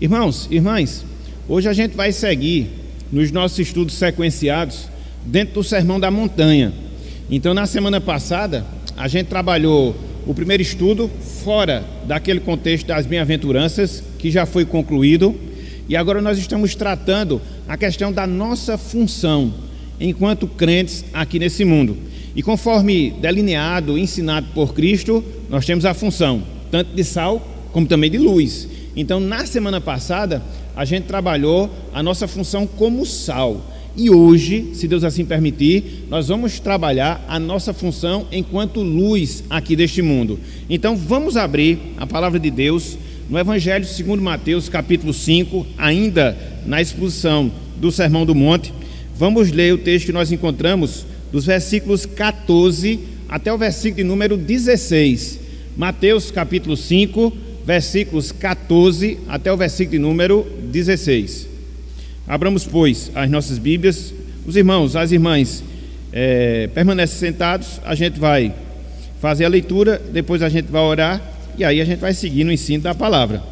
Irmãos, irmãs, hoje a gente vai seguir nos nossos estudos sequenciados dentro do Sermão da Montanha. Então, na semana passada, a gente trabalhou o primeiro estudo fora daquele contexto das bem-aventuranças, que já foi concluído, e agora nós estamos tratando a questão da nossa função enquanto crentes aqui nesse mundo. E conforme delineado, ensinado por Cristo, nós temos a função tanto de sal como também de luz. Então, na semana passada, a gente trabalhou a nossa função como sal. E hoje, se Deus assim permitir, nós vamos trabalhar a nossa função enquanto luz aqui deste mundo. Então, vamos abrir a palavra de Deus no Evangelho segundo Mateus, capítulo 5, ainda na exposição do Sermão do Monte. Vamos ler o texto que nós encontramos dos versículos 14 até o versículo de número 16. Mateus, capítulo 5, versículos 14 até o versículo de número 16. Abramos, pois, as nossas Bíblias. Os irmãos, as irmãs permanecem sentados. A gente vai fazer a leitura, depois a gente vai orar, e aí a gente vai seguir no ensino da palavra.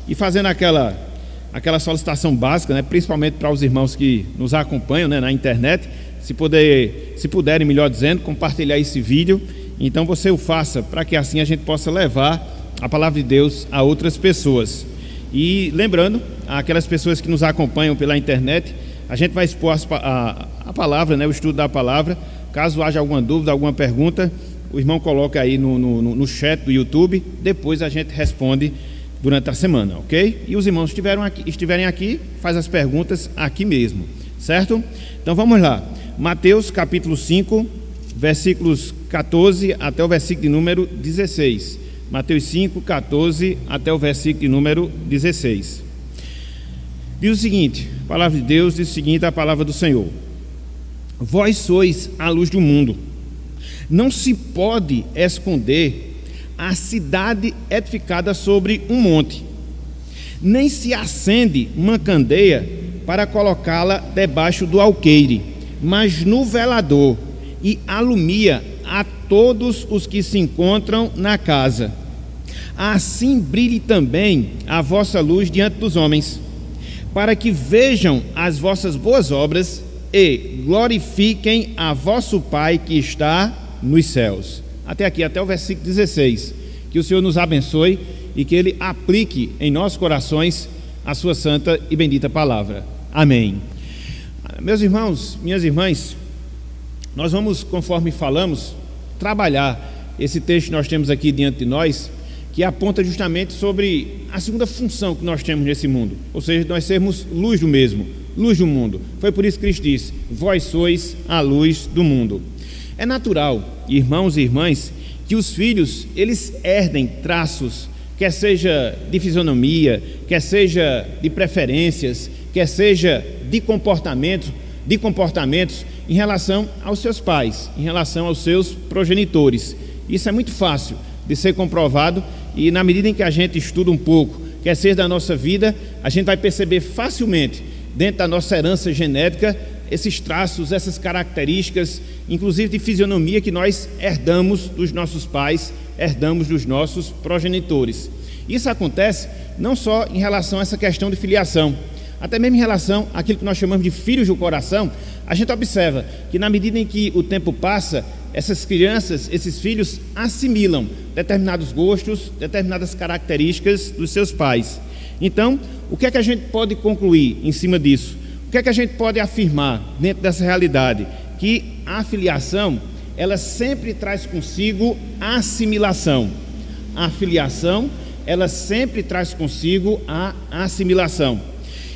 E fazendo aquela solicitação básica, né, principalmente para os irmãos que nos acompanham, né, na internet, se puderem, melhor dizendo, compartilhar esse vídeo, então você o faça, para que assim a gente possa levar a palavra de Deus a outras pessoas. E lembrando, aquelas pessoas que nos acompanham pela internet, a gente vai expor a palavra, né, o estudo da palavra. Caso haja alguma dúvida, alguma pergunta, o irmão coloca aí no chat do YouTube, depois a gente responde durante a semana, ok? E os irmãos estiverem aqui, faz as perguntas aqui mesmo, certo? Então vamos lá, Mateus capítulo 5, versículos 14 até o versículo de número 16. Mateus 5, 14 até o versículo de número 16. Diz o seguinte, a palavra de Deus diz o seguinte, a palavra do Senhor: Vós sois a luz do mundo. Não se pode esconder a cidade edificada sobre um monte, nem se acende uma candeia para colocá-la debaixo do alqueire, mas no velador, e alumia a todos os que se encontram na casa. Assim brilhe também a vossa luz diante dos homens, para que vejam as vossas boas obras e glorifiquem a vosso Pai que está nos céus. Até aqui, até o versículo 16. Que o Senhor nos abençoe e que Ele aplique em nossos corações a sua santa e bendita palavra. Amém. Meus irmãos, minhas irmãs, nós vamos, conforme falamos, trabalhar esse texto que nós temos aqui diante de nós, que aponta justamente sobre a segunda função que nós temos nesse mundo, ou seja, nós sermos luz do mesmo, luz do mundo. Foi por isso que Cristo disse: vós sois a luz do mundo. É natural, irmãos e irmãs, que os filhos, eles herdem traços, quer seja de fisionomia, quer seja de preferências, quer seja de comportamentos em relação aos seus pais, em relação aos seus progenitores. Isso é muito fácil de ser comprovado, e na medida em que a gente estuda um pouco, quer seja da nossa vida, a gente vai perceber facilmente, dentro da nossa herança genética, esses traços, essas características, inclusive de fisionomia, que nós herdamos dos nossos pais, herdamos dos nossos progenitores. Isso acontece não só em relação a essa questão de filiação, até mesmo em relação àquilo que nós chamamos de filhos do coração. A gente observa que na medida em que o tempo passa, essas crianças, esses filhos assimilam determinados gostos, determinadas características dos seus pais. Então, o que é que a gente pode concluir em cima disso? O que é que a gente pode afirmar dentro dessa realidade? Que a filiação, ela sempre traz consigo a assimilação. A filiação, ela sempre traz consigo a assimilação.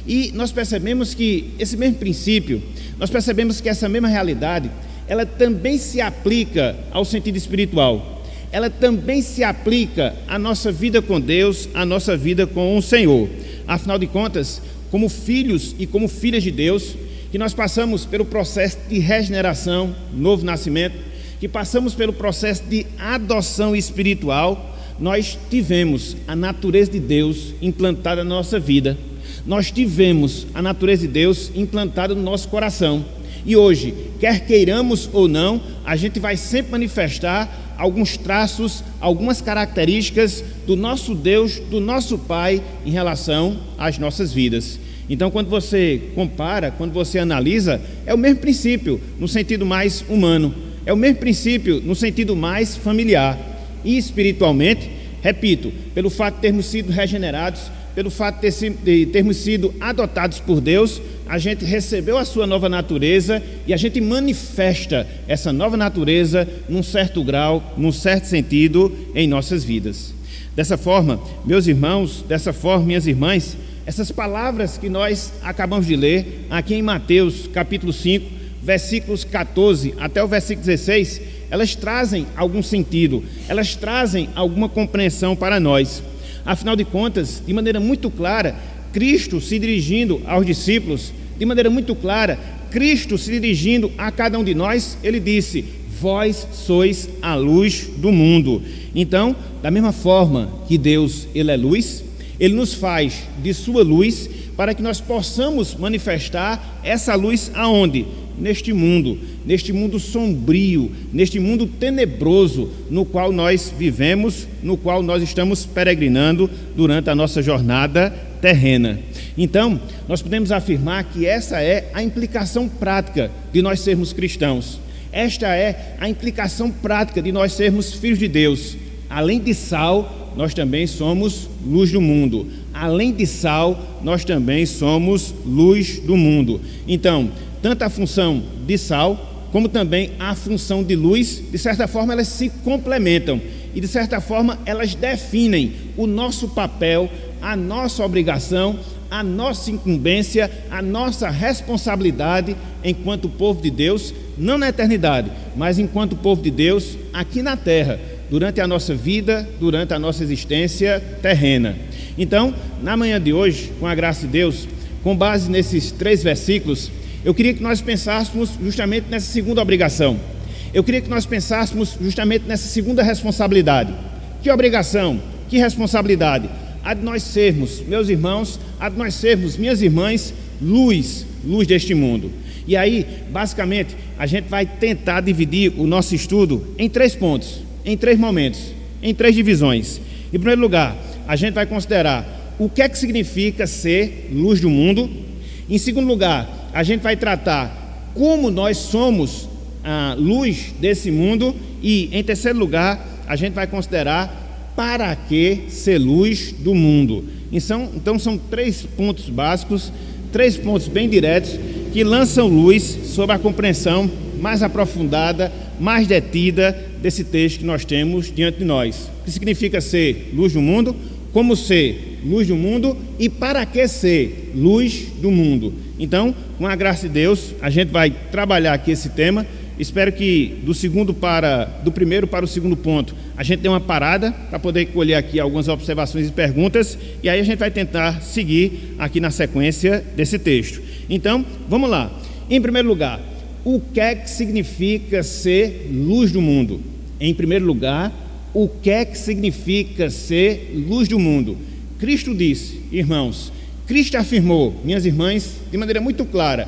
E nós percebemos que esse mesmo princípio, nós percebemos que essa mesma realidade, ela também se aplica ao sentido espiritual. Ela também se aplica à nossa vida com Deus, à nossa vida com o Senhor. Afinal de contas, como filhos e como filhas de Deus, que nós passamos pelo processo de regeneração, novo nascimento, que passamos pelo processo de adoção espiritual, nós tivemos a natureza de Deus implantada na nossa vida. Nós tivemos a natureza de Deus implantada no nosso coração. E hoje, quer queiramos ou não, a gente vai sempre manifestar alguns traços, algumas características do nosso Deus, do nosso Pai em relação às nossas vidas. Então, quando você compara, quando você analisa, é o mesmo princípio no sentido mais humano, é o mesmo princípio no sentido mais familiar. E espiritualmente, repito, pelo fato de termos sido regenerados, pelo fato de termos sido adotados por Deus, a gente recebeu a sua nova natureza e a gente manifesta essa nova natureza num certo grau, num certo sentido em nossas vidas. Dessa forma, meus irmãos, dessa forma, minhas irmãs, essas palavras que nós acabamos de ler aqui em Mateus capítulo 5, versículos 14 até o versículo 16, elas trazem algum sentido, elas trazem alguma compreensão para nós. Afinal de contas, de maneira muito clara, Cristo se dirigindo aos discípulos, de maneira muito clara, Cristo se dirigindo a cada um de nós, ele disse: vós sois a luz do mundo. Então, da mesma forma que Deus, ele é luz, ele nos faz de sua luz para que nós possamos manifestar essa luz aonde? Neste mundo sombrio, neste mundo tenebroso no qual nós vivemos, no qual nós estamos peregrinando durante a nossa jornada terrena. Então, nós podemos afirmar que essa é a implicação prática de nós sermos cristãos. Esta é a implicação prática de nós sermos filhos de Deus. Além de sal, nós também somos luz do mundo. Além de sal, nós também somos luz do mundo. Então, tanto a função de sal, como também a função de luz, de certa forma elas se complementam e de certa forma elas definem o nosso papel, a nossa obrigação, a nossa incumbência, a nossa responsabilidade enquanto povo de Deus, não na eternidade, mas enquanto povo de Deus aqui na terra, durante a nossa vida, durante a nossa existência terrena. Então, na manhã de hoje, com a graça de Deus, com base nesses 3 versículos, eu queria que nós pensássemos justamente nessa segunda obrigação. Eu queria que nós pensássemos justamente nessa segunda responsabilidade. Que obrigação? Que responsabilidade? A de nós sermos, meus irmãos, a de nós sermos, minhas irmãs, luz deste mundo. E aí, basicamente, a gente vai tentar dividir o nosso estudo em 3 pontos, em 3 momentos, em 3 divisões. Em primeiro lugar, a gente vai considerar o que é que significa ser luz do mundo. Em segundo lugar, a gente vai tratar como nós somos a luz desse mundo. E, em terceiro lugar, a gente vai considerar para que ser luz do mundo. Então são 3 pontos básicos, 3 pontos bem diretos, que lançam luz sobre a compreensão mais aprofundada, mais detida desse texto que nós temos diante de nós. O que significa ser luz do mundo, como ser luz do mundo e para que ser luz do mundo. Então, com a graça de Deus, a gente vai trabalhar aqui esse tema. Espero que do primeiro para o segundo ponto a gente dê uma parada para poder colher aqui algumas observações e perguntas, e aí a gente vai tentar seguir aqui na sequência desse texto. Então, vamos lá. Em primeiro lugar, o que é que significa ser luz do mundo? Em primeiro lugar, o que é que significa ser luz do mundo? Cristo disse, irmãos, Cristo afirmou, minhas irmãs, de maneira muito clara: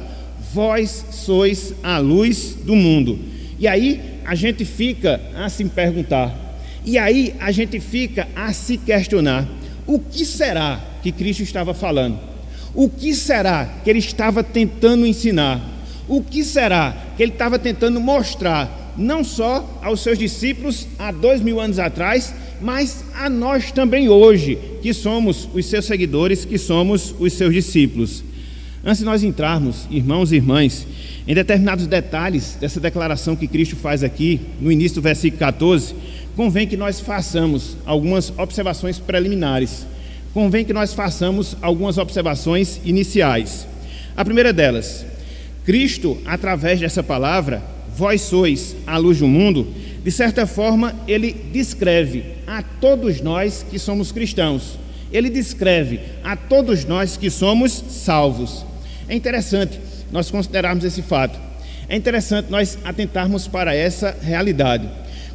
vós sois a luz do mundo. E aí a gente fica a se perguntar, e aí a gente fica a se questionar: o que será que Cristo estava falando? O que será que ele estava tentando ensinar? O que será que ele estava tentando mostrar, não só aos seus discípulos há 2000 anos atrás, mas a nós também hoje, que somos os seus seguidores, que somos os seus discípulos? Antes de nós entrarmos, irmãos e irmãs, em determinados detalhes dessa declaração que Cristo faz aqui, no início do versículo 14, convém que nós façamos algumas observações preliminares. Convém que nós façamos algumas observações iniciais. A primeira delas: Cristo, através dessa palavra, vós sois a luz do mundo, de certa forma, ele descreve a todos nós que somos cristãos. Ele descreve a todos nós que somos salvos. É interessante nós considerarmos esse fato. É interessante nós atentarmos para essa realidade.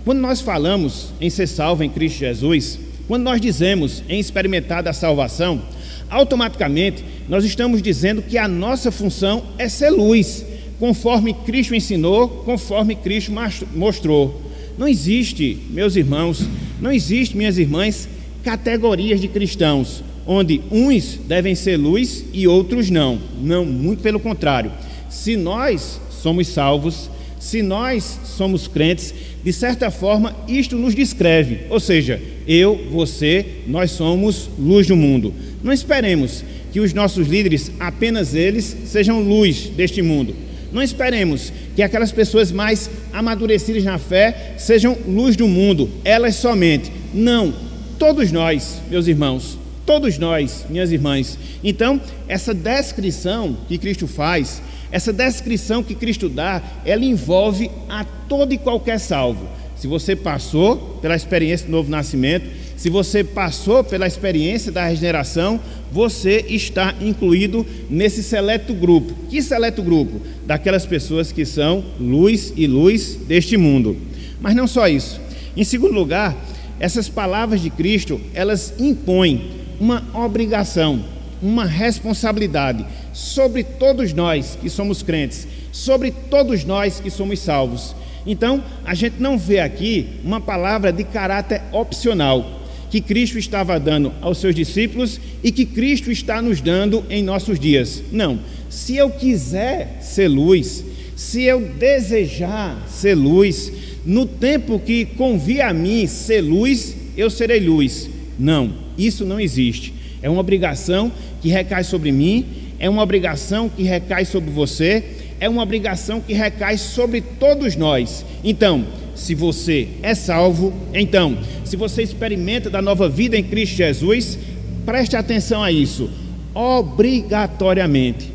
Quando nós falamos em ser salvo em Cristo Jesus, quando nós dizemos em experimentar da salvação, automaticamente nós estamos dizendo que a nossa função é ser luz, conforme Cristo ensinou, conforme Cristo mostrou. Não existe, meus irmãos, não existe, minhas irmãs, categorias de cristãos, onde uns devem ser luz e outros não. Não, muito pelo contrário. Se nós somos salvos, se nós somos crentes, de certa forma isto nos descreve, ou seja, eu, você, nós somos luz do mundo. Não esperemos que os nossos líderes, apenas eles, sejam luz deste mundo. Não esperemos que aquelas pessoas mais amadurecidas na fé sejam luz do mundo, elas somente. Não, todos nós, meus irmãos, todos nós, minhas irmãs. Então, essa descrição que Cristo faz, essa descrição que Cristo dá, ela envolve a todo e qualquer salvo. Se você passou pela experiência do novo nascimento, se você passou pela experiência da regeneração, você está incluído nesse seleto grupo. Que seleto grupo? Daquelas pessoas que são luz e luz deste mundo. Mas não só isso. Em segundo lugar, essas palavras de Cristo, elas impõem uma obrigação, uma responsabilidade sobre todos nós que somos crentes, sobre todos nós que somos salvos. Então, a gente não vê aqui uma palavra de caráter opcional, que Cristo estava dando aos seus discípulos e que Cristo está nos dando em nossos dias. Não, se eu quiser ser luz, se eu desejar ser luz, no tempo que convir a mim ser luz, eu serei luz. Não, isso não existe. É uma obrigação que recai sobre mim, é uma obrigação que recai sobre você, é uma obrigação que recai sobre todos nós. Então, se você é salvo, então, se você experimenta da nova vida em Cristo Jesus, preste atenção a isso. Obrigatoriamente,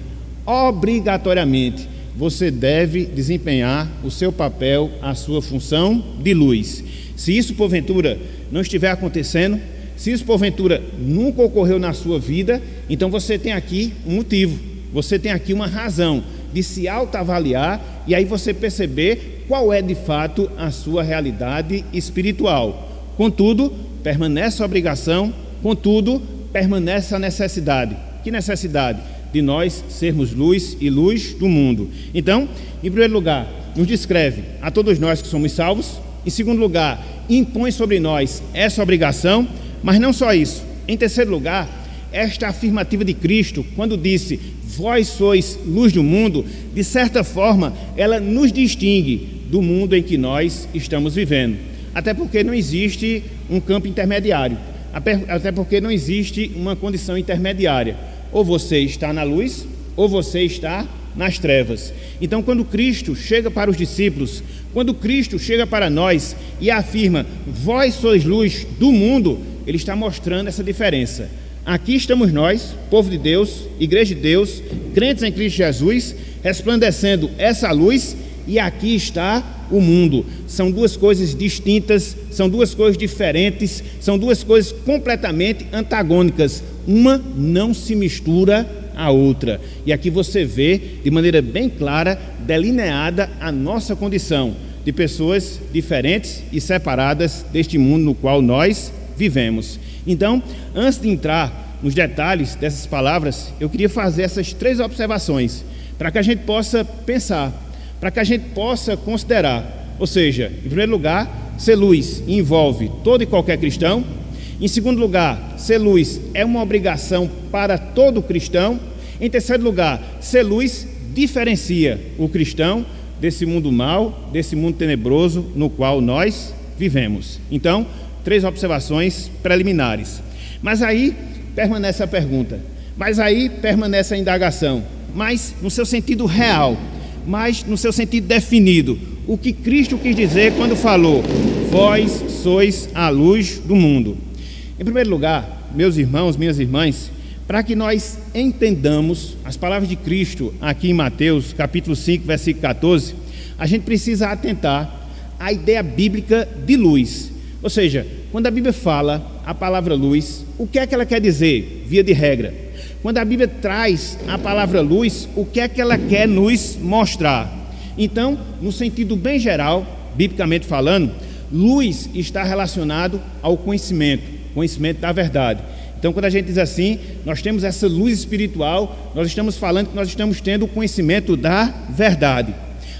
você deve desempenhar o seu papel, a sua função de luz. Se isso porventura não estiver acontecendo, se isso porventura nunca ocorreu na sua vida, então você tem aqui um motivo, você tem aqui uma razão de se autoavaliar e aí você perceber qual é de fato a sua realidade espiritual. Contudo, permanece a obrigação, contudo, permanece a necessidade. Que necessidade? De nós sermos luz e luz do mundo. Então, em primeiro lugar, nos descreve a todos nós que somos salvos. Em segundo lugar, impõe sobre nós essa obrigação, mas não só isso. Em terceiro lugar, esta afirmativa de Cristo, quando disse, vós sois luz do mundo, de certa forma, ela nos distingue do mundo em que nós estamos vivendo. Até porque não existe um campo intermediário, até porque não existe uma condição intermediária. Ou você está na luz, ou você está nas trevas. Então, quando Cristo chega para os discípulos, quando Cristo chega para nós e afirma, vós sois luz do mundo, Ele está mostrando essa diferença. Aqui estamos nós, povo de Deus, igreja de Deus, crentes em Cristo Jesus, resplandecendo essa luz, e aqui está o mundo. São duas coisas distintas, são duas coisas diferentes, são duas coisas completamente antagônicas. Uma não se mistura à outra. E aqui você vê de maneira bem clara, delineada a nossa condição de pessoas diferentes e separadas deste mundo no qual nós vivemos. Então, antes de entrar nos detalhes dessas palavras, eu queria fazer essas 3 observações, para que a gente possa pensar, para que a gente possa considerar. Ou seja, em primeiro lugar, ser luz envolve todo e qualquer cristão. Em segundo lugar, ser luz é uma obrigação para todo cristão. Em terceiro lugar, ser luz diferencia o cristão desse mundo mau, desse mundo tenebroso no qual nós vivemos. Então, 3 observações preliminares. Mas aí permanece a pergunta, mas aí permanece a indagação, mas no seu sentido real, mas no seu sentido definido, o que Cristo quis dizer quando falou, vós sois a luz do mundo. Em primeiro lugar, meus irmãos, minhas irmãs, para que nós entendamos as palavras de Cristo aqui em Mateus, capítulo 5, versículo 14, a gente precisa atentar à ideia bíblica de luz. Ou seja, quando a Bíblia fala a palavra luz, o que é que ela quer dizer, via de regra? Quando a Bíblia traz a palavra luz, o que é que ela quer nos mostrar? Então, no sentido bem geral, biblicamente falando, luz está relacionado ao conhecimento da verdade. Então, quando a gente diz assim, nós temos essa luz espiritual, nós estamos falando que nós estamos tendo o conhecimento da verdade.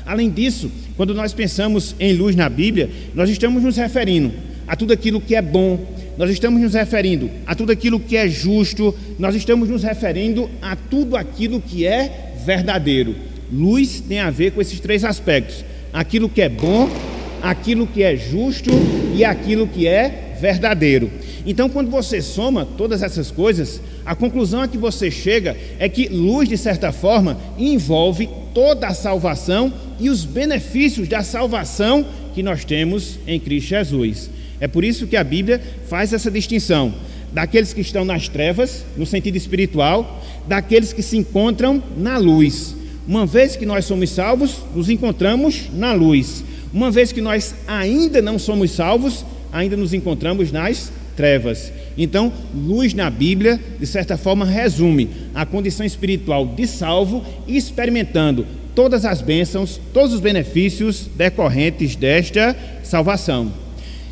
Além disso, quando nós pensamos em luz na Bíblia, nós estamos nos referindo a tudo aquilo que é bom, nós estamos nos referindo a tudo aquilo que é justo, nós estamos nos referindo a tudo aquilo que é verdadeiro. Luz tem a ver com esses três aspectos: aquilo que é bom, aquilo que é justo e aquilo que é verdadeiro. Então, quando você soma todas essas coisas, a conclusão a que você chega é que luz, de certa forma, envolve toda a salvação e os benefícios da salvação que nós temos em Cristo Jesus. É por isso que a Bíblia faz essa distinção daqueles que estão nas trevas, no sentido espiritual, daqueles que se encontram na luz. Uma vez que nós somos salvos, nos encontramos na luz. Uma vez que nós ainda não somos salvos, ainda nos encontramos nas trevas. Então, luz na Bíblia, de certa forma, resume a condição espiritual de salvo, experimentando todas as bênçãos, todos os benefícios decorrentes desta salvação.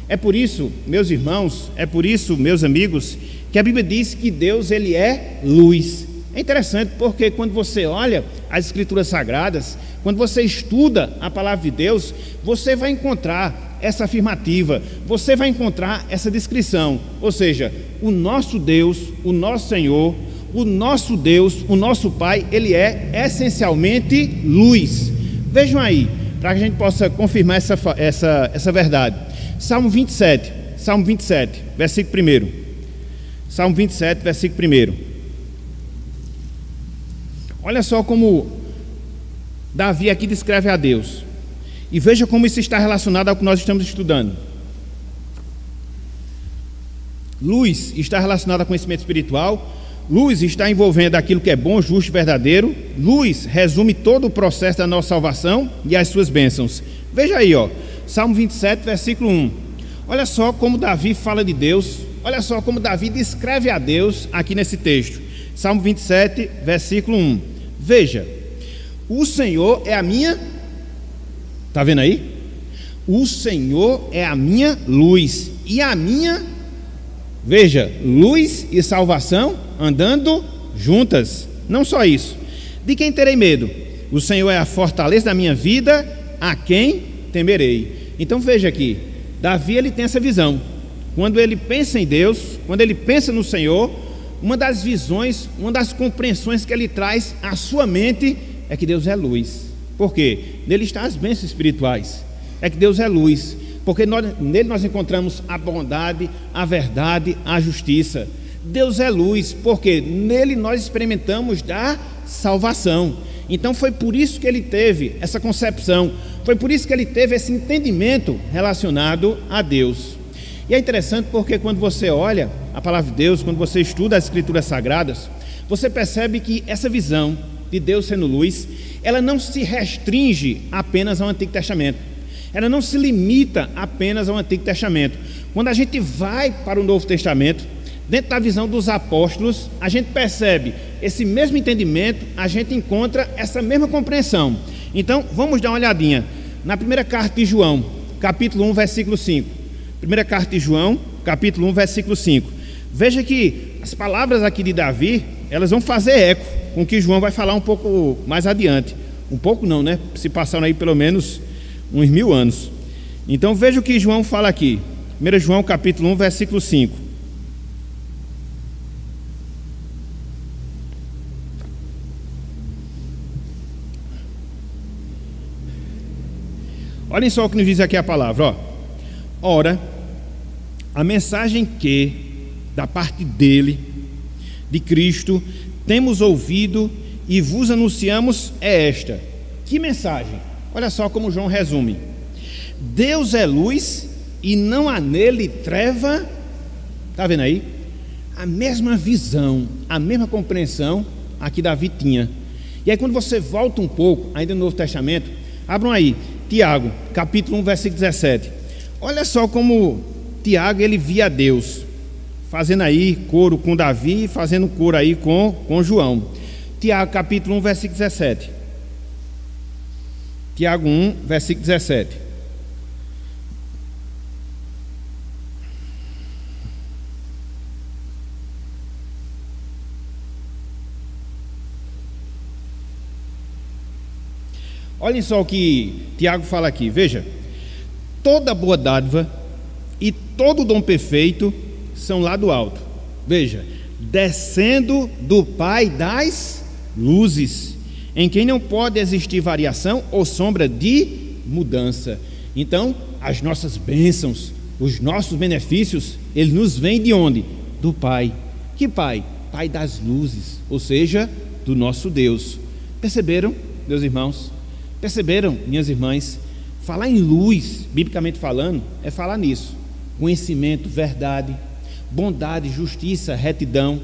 É por isso, meus irmãos, é por isso, meus amigos, que a Bíblia diz que Deus, ele é luz. É interessante porque quando você olha as Escrituras Sagradas, quando você estuda a Palavra de Deus, você vai encontrar essa afirmativa, você vai encontrar essa descrição. Ou seja, o nosso Deus, o nosso Senhor, o nosso Deus, o nosso Pai, ele é essencialmente luz. Vejam aí, para que a gente possa confirmar essa verdade. Salmo 27, versículo 1. Salmo 27, versículo 1. Olha só como Davi aqui descreve a Deus. E veja como isso está relacionado ao que nós estamos estudando. Luz está relacionada a conhecimento espiritual. Luz está envolvendo aquilo que é bom, justo e verdadeiro. Luz resume todo o processo da nossa salvação e as suas bênçãos. Veja aí, Salmo 27, versículo 1. Olha só como Davi fala de Deus. Olha só como Davi descreve a Deus aqui nesse texto. Salmo 27, versículo 1. Veja, o Senhor é a minha... Está vendo aí? O Senhor é a minha luz e a minha... Veja, luz e salvação andando juntas. Não só isso. De quem terei medo? O Senhor é a fortaleza da minha vida, a quem temerei? Então veja aqui, Davi, ele tem essa visão. Quando ele pensa em Deus, quando ele pensa no Senhor, uma das visões, uma das compreensões que ele traz à sua mente é que Deus é luz. Por quê? Nele estão as bênçãos espirituais. É que Deus é luz, porque nele nós encontramos a bondade, a verdade, a justiça. Deus é luz, porque nele nós experimentamos da salvação. Então foi por isso que ele teve essa concepção, foi por isso que ele teve esse entendimento relacionado a Deus. E é interessante porque quando você olha a palavra de Deus, quando você estuda as Escrituras Sagradas, você percebe que essa visão de Deus sendo luz, ela não se restringe apenas ao Antigo Testamento, ela não se limita apenas ao Antigo Testamento. Quando a gente vai para o Novo Testamento, dentro da visão dos apóstolos, a gente percebe esse mesmo entendimento, a gente encontra essa mesma compreensão. Então, vamos dar uma olhadinha na primeira carta de João, capítulo 1, versículo 5. Primeira carta de João, capítulo 1, versículo 5. Veja que as palavras aqui de Davi, elas vão fazer eco com o que João vai falar um pouco mais adiante. Um pouco não, né? Se passaram aí pelo menos uns 1000 anos. Então veja o que João fala aqui. 1 João capítulo 1, versículo 5. Olhem só o que nos diz aqui a palavra, Ora, a mensagem que, da parte dele, de Cristo, temos ouvido e vos anunciamos é esta. Que mensagem? Olha só como João resume. Deus é luz e não há nele treva. Está vendo aí? A mesma visão, a mesma compreensão a que Davi tinha. E aí quando você volta um pouco, ainda no Novo Testamento, abram aí, Tiago, capítulo 1, versículo 17. Olha só como Tiago, ele via Deus, fazendo aí coro com Davi e fazendo coro aí com João. Tiago, capítulo 1, versículo 17. Tiago 1, versículo 17. Olhem só o que Tiago fala aqui, veja: toda boa dádiva e todo dom perfeito são lá do alto, veja, descendo do Pai das luzes, em quem não pode existir variação ou sombra de mudança. Então, as nossas bênçãos, os nossos benefícios, eles nos vêm de onde? Do Pai. Que Pai? Pai das luzes, ou seja, do nosso Deus. Perceberam, meus irmãos? Perceberam, minhas irmãs? Falar em luz, biblicamente falando, é falar nisso: conhecimento, verdade, bondade, justiça, retidão,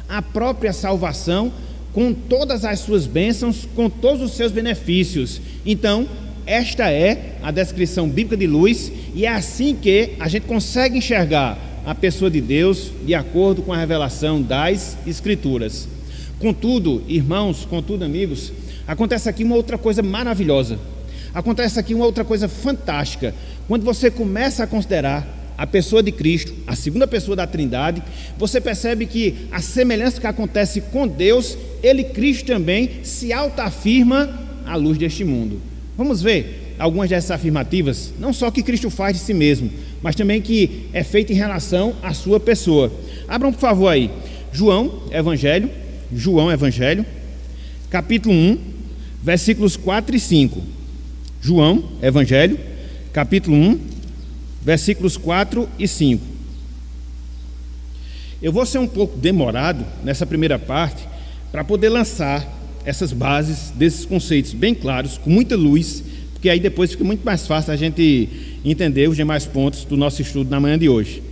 a própria salvação, com todas as suas bênçãos, com todos os seus benefícios. Então, esta é a descrição bíblica de luz, e é assim que a gente consegue enxergar a pessoa de Deus de acordo com a revelação das Escrituras. Contudo, irmãos, contudo, amigos, acontece aqui uma outra coisa maravilhosa, acontece aqui uma outra coisa fantástica. Quando você começa a considerar a pessoa de Cristo, a segunda pessoa da Trindade, você percebe que a semelhança que acontece com Deus, Ele, Cristo, também se autoafirma à luz deste mundo. Vamos ver algumas dessas afirmativas, não só que Cristo faz de si mesmo, mas também que é feito em relação à sua pessoa. Abram, por favor, aí, João Evangelho, capítulo 1, versículos 4 e 5. João Evangelho, capítulo 1, versículos 4 e 5. Eu vou ser um pouco demorado nessa primeira parte, para poder lançar essas bases desses conceitos bem claros, com muita luz, porque aí depois fica muito mais fácil a gente entender os demais pontos do nosso estudo na manhã de hoje.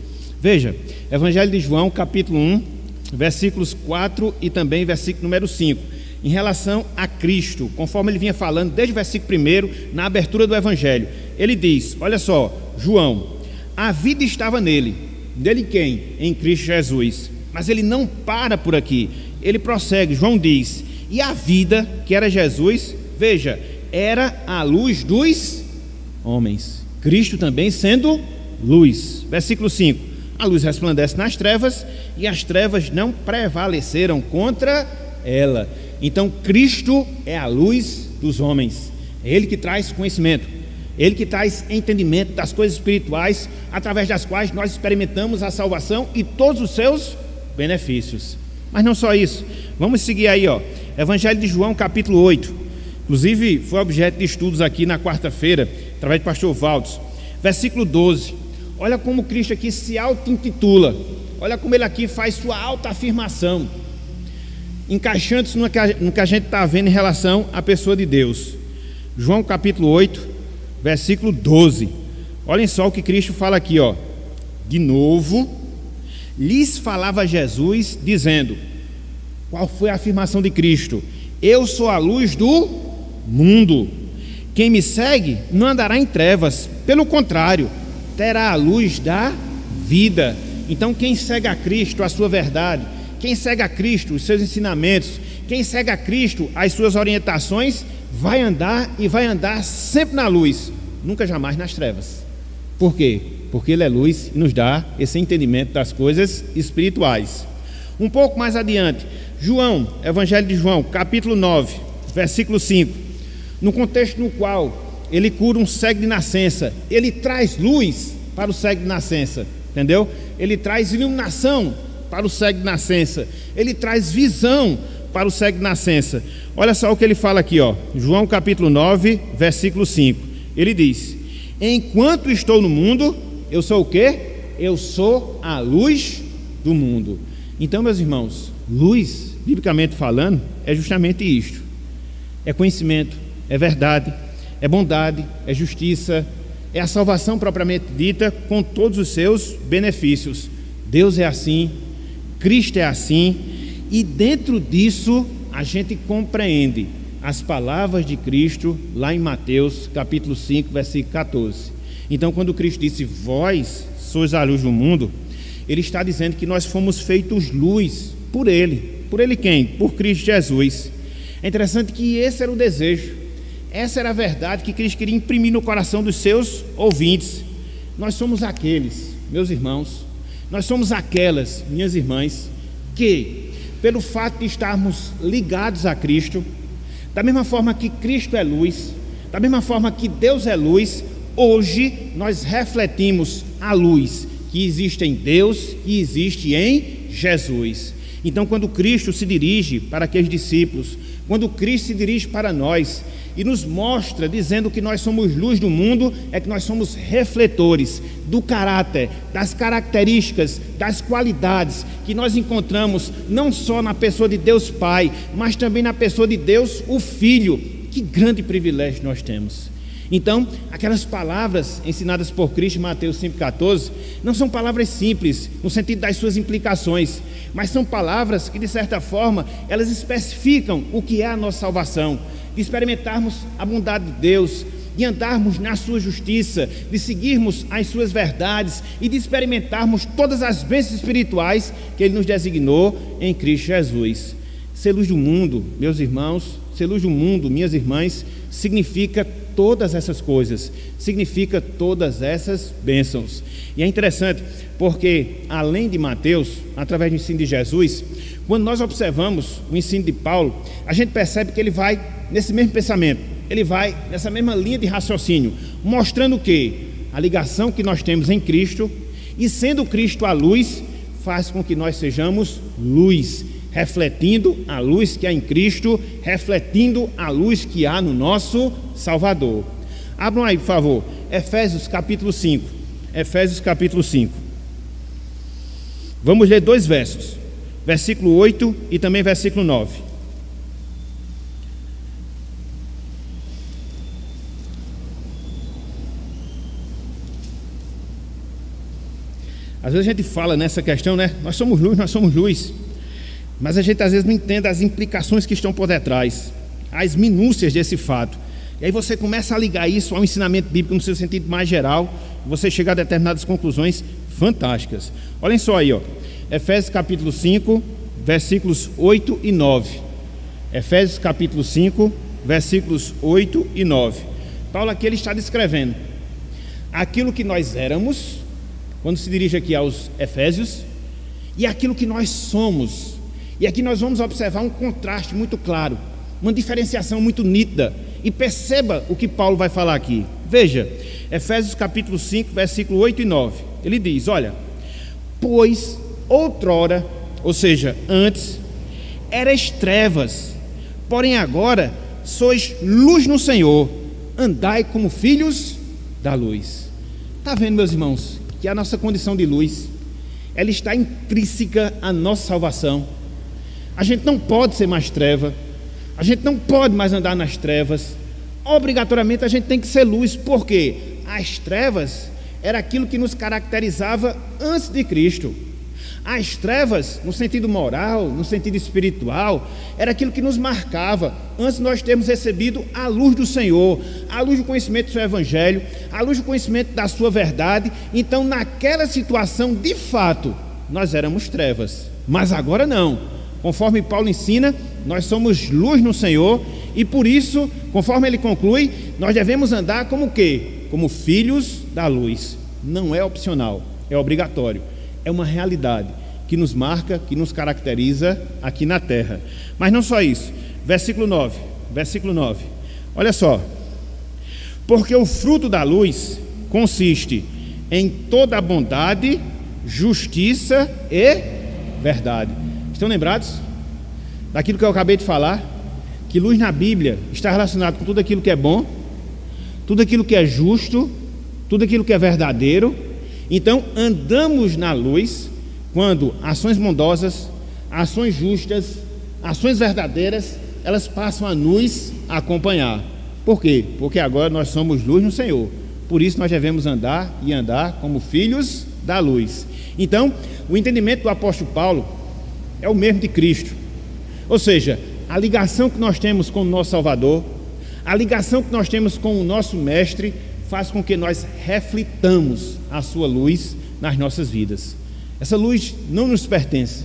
Veja, Evangelho de João, capítulo 1, versículos 4 e também versículo número 5, em relação a Cristo, conforme ele vinha falando desde o versículo 1, na abertura do Evangelho. Ele diz, olha só, João: a vida estava nele. Nele quem? Em Cristo Jesus. Mas ele não para por aqui, ele prossegue. João diz: e a vida, que era Jesus, veja, era a luz dos homens. Cristo também sendo luz. Versículo 5: a luz resplandece nas trevas, e as trevas não prevaleceram contra ela. Então Cristo é a luz dos homens, é Ele que traz conhecimento, Ele que traz entendimento das coisas espirituais, através das quais nós experimentamos a salvação e todos os seus benefícios. Mas não só isso, vamos seguir aí, ó, Evangelho de João, capítulo 8. Inclusive foi objeto de estudos aqui na quarta-feira, através do pastor Valdos. Versículo 12, olha como Cristo aqui se auto-intitula, olha como ele aqui faz sua auto-afirmação, encaixando-se no que a gente está vendo em relação à pessoa de Deus. João capítulo 8, versículo 12, olhem só o que Cristo fala aqui, ó. De novo, lhes falava Jesus, dizendo, qual foi a afirmação de Cristo? Eu sou a luz do mundo, quem me segue não andará em trevas, pelo contrário, terá a luz da vida. Então quem segue a Cristo, a sua verdade, quem segue a Cristo, os seus ensinamentos, quem segue a Cristo, as suas orientações, vai andar e vai andar sempre na luz, nunca jamais nas trevas. Por quê? Porque Ele é luz e nos dá esse entendimento das coisas espirituais. Um pouco mais adiante, João, Evangelho de João, capítulo 9, versículo 5, no contexto no qual ele cura um cego de nascença, ele traz luz para o cego de nascença, entendeu? Ele traz iluminação para o cego de nascença, ele traz visão para o cego de nascença. Olha só o que ele fala aqui, ó, João capítulo 9, versículo 5, ele diz, enquanto estou no mundo, eu sou o quê? Eu sou a luz do mundo. Então, meus irmãos, luz, biblicamente falando, é justamente isto, é conhecimento, é verdade, é bondade, é justiça, é a salvação propriamente dita, com todos os seus benefícios. Deus é assim, Cristo é assim, e dentro disso a gente compreende as palavras de Cristo lá em Mateus capítulo 5, versículo 14. Então, quando Cristo disse, vós sois a luz do mundo, Ele está dizendo que nós fomos feitos luz por Ele. Por Ele quem? Por Cristo Jesus. É interessante que esse era o desejo, essa era a verdade que Cristo queria imprimir no coração dos seus ouvintes. Nós somos aqueles, meus irmãos, nós somos aquelas, minhas irmãs, que pelo fato de estarmos ligados a Cristo, da mesma forma que Cristo é luz, Da mesma forma que Deus é luz, hoje nós refletimos a luz que existe em Deus e existe em Jesus. Então, quando Cristo se dirige para aqueles discípulos, quando Cristo se dirige para nós e nos mostra, dizendo que nós somos luz do mundo, é que nós somos refletores do caráter, das características, das qualidades que nós encontramos não só na pessoa de Deus Pai, mas também na pessoa de Deus o Filho. Que grande privilégio nós temos. Então, aquelas palavras ensinadas por Cristo em Mateus 5,14 não são palavras simples no sentido das suas implicações, mas são palavras que, de certa forma, elas especificam o que é a nossa salvação, de experimentarmos a bondade de Deus, de andarmos na sua justiça, de seguirmos as suas verdades e de experimentarmos todas as bênçãos espirituais que Ele nos designou em Cristo Jesus. Ser luz do mundo, meus irmãos, ser luz do mundo, minhas irmãs, significa todas essas coisas, significa todas essas bênçãos. E é interessante porque, além de Mateus, através do ensino de Jesus, quando nós observamos o ensino de Paulo, a gente percebe que ele vai nesse mesmo pensamento, ele vai nessa mesma linha de raciocínio, mostrando que a ligação que nós temos em Cristo, e sendo Cristo a luz, faz com que nós sejamos luz, refletindo a luz que há em Cristo, refletindo a luz que há no nosso Salvador. Abram aí, por favor, Efésios capítulo 5. Efésios capítulo 5. Vamos ler 2 versos, versículo 8 e também versículo 9. Às vezes a gente fala nessa questão, né? Nós somos luz, mas a gente às vezes não entende as implicações que estão por detrás, as minúcias desse fato. E aí você começa a ligar isso ao ensinamento bíblico no seu sentido mais geral, você chega a determinadas conclusões fantásticas. Olhem só aí, ó. Efésios capítulo 5, versículos 8 e 9. Efésios capítulo 5, versículos 8 e 9. Paulo aqui ele está descrevendo aquilo que nós éramos, quando se dirige aqui aos Efésios, e aquilo que nós somos. E aqui nós vamos observar um contraste muito claro, uma diferenciação muito nítida. E perceba o que Paulo vai falar aqui. Veja, Efésios capítulo 5, versículo 8 e 9. Ele diz, olha, pois outrora, ou seja, antes, erais trevas, porém agora sois luz no Senhor, andai como filhos da luz. Está vendo, meus irmãos, que a nossa condição de luz, ela está intrínseca à nossa salvação. A gente não pode ser mais treva, a gente não pode mais andar nas trevas, obrigatoriamente a gente tem que ser luz, porque as trevas era aquilo que nos caracterizava antes de Cristo. As trevas, no sentido moral, no sentido espiritual, era aquilo que nos marcava antes de nós termos recebido a luz do Senhor, a luz do conhecimento do seu Evangelho, a luz do conhecimento da sua verdade. Então, naquela situação, de fato, nós éramos trevas, mas agora não. Conforme Paulo ensina, nós somos luz no Senhor e por isso, conforme ele conclui, nós devemos andar como o quê? Como filhos da luz. Não é opcional, é obrigatório. É uma realidade que nos marca, que nos caracteriza aqui na terra. Mas não só isso. Versículo 9. Olha só. Porque o fruto da luz consiste em toda a bondade, justiça e verdade. Estão lembrados daquilo que eu acabei de falar? Que luz na Bíblia está relacionado com tudo aquilo que é bom, tudo aquilo que é justo, tudo aquilo que é verdadeiro. Então, andamos na luz quando ações bondosas, ações justas, ações verdadeiras, elas passam a nos acompanhar. Por quê? Porque agora nós somos luz no Senhor. Por isso nós devemos andar e andar como filhos da luz. Então, o entendimento do apóstolo Paulo é o mesmo de Cristo. Ou seja, a ligação que nós temos com o nosso Salvador, a ligação que nós temos com o nosso Mestre, faz com que nós reflitamos a sua luz nas nossas vidas. Essa luz não nos pertence.